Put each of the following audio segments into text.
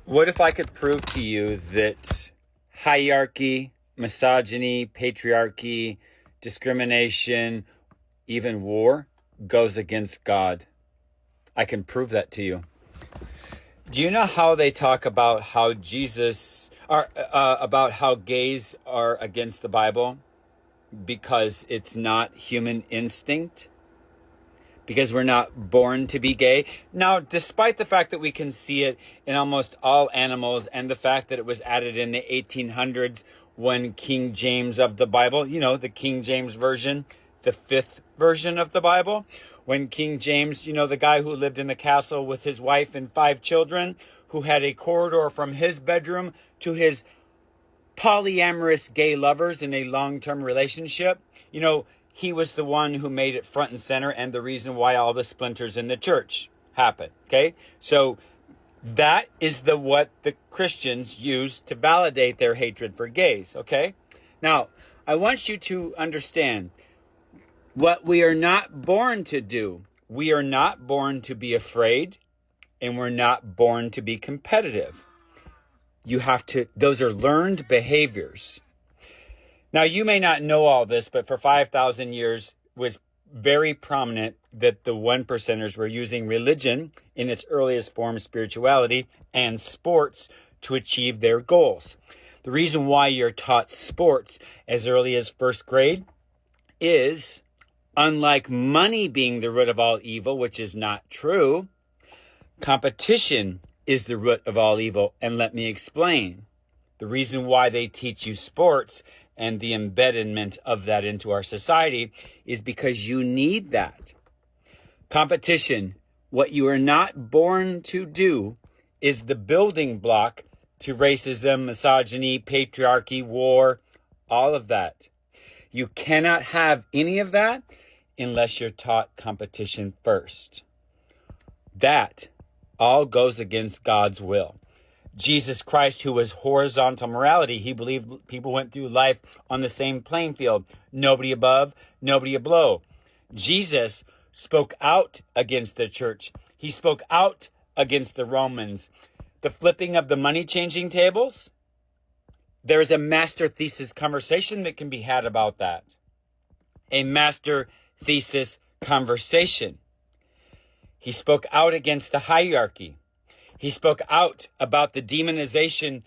What if I could prove to you that hierarchy, misogyny, patriarchy, discrimination, even war goes against God? I can prove that to you. Do you know how they talk about how about how gays are against the Bible? Because it's not human instinct? Because we're not born to be gay. Now, despite the fact that we can see it in almost all animals and the fact that it was added in the 1800s when King James of the Bible, the King James Version, the fifth version of the Bible, when King James, the guy who lived in a castle with his wife and 5 children, who had a corridor from his bedroom to his polyamorous gay lovers in a long-term relationship, he was the one who made it front and center and the reason why all the splinters in the church happened. Okay. So that is what the Christians use to validate their hatred for gays. Okay. Now, I want you to understand what we are not born to do. We are not born to be afraid, and we're not born to be competitive. Those are learned behaviors. Now, you may not know all this, but for 5,000 years was very prominent that the 1%ers were using religion in its earliest form, spirituality, and sports to achieve their goals. The reason why you're taught sports as early as first grade is, unlike money being the root of all evil, which is not true, competition is the root of all evil. And let me explain. The reason why they teach you sports and the embedment of that into our society is because you need that. Competition, what you are not born to do, is the building block to racism, misogyny, patriarchy, war, all of that. You cannot have any of that unless you're taught competition first. That all goes against God's will. Jesus Christ, who was horizontal morality, he believed people went through life on the same playing field. Nobody above, nobody below. Jesus spoke out against the church. He spoke out against the Romans. The flipping of the money-changing tables, there is a master thesis conversation that can be had about that. A master thesis conversation. He spoke out against the hierarchy. He spoke out about the demonization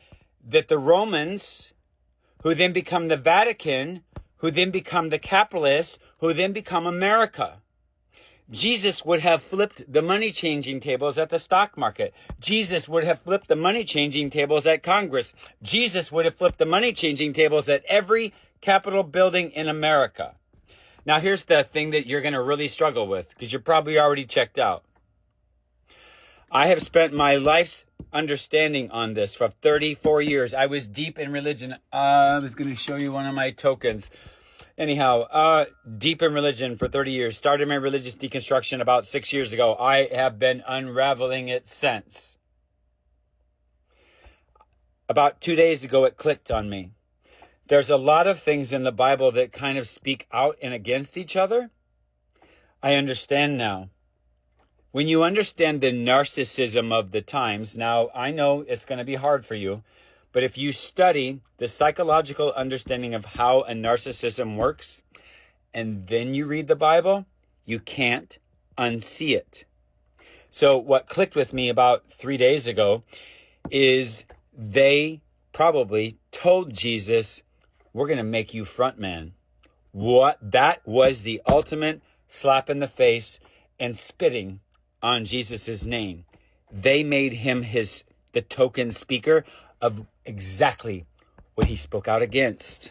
that the Romans, who then become the Vatican, who then become the capitalists, who then become America. Jesus would have flipped the money-changing tables at the stock market. Jesus would have flipped the money-changing tables at Congress. Jesus would have flipped the money-changing tables at every Capitol building in America. Now, here's the thing that you're going to really struggle with, because you're probably already checked out. I have spent my life's understanding on this for 34 years. I was deep in religion. I was going to show you one of my tokens. Anyhow, deep in religion for 30 years. Started my religious deconstruction about 6 years ago. I have been unraveling it since. About 2 days ago, it clicked on me. There's a lot of things in the Bible that kind of speak out and against each other. I understand now. When you understand the narcissism of the times, now I know it's going to be hard for you, but if you study the psychological understanding of how a narcissism works, and then you read the Bible, you can't unsee it. So what clicked with me about 3 days ago is they probably told Jesus, we're going to make you front man. That was the ultimate slap in the face and spitting on Jesus's name. They made him the token speaker of exactly what he spoke out against.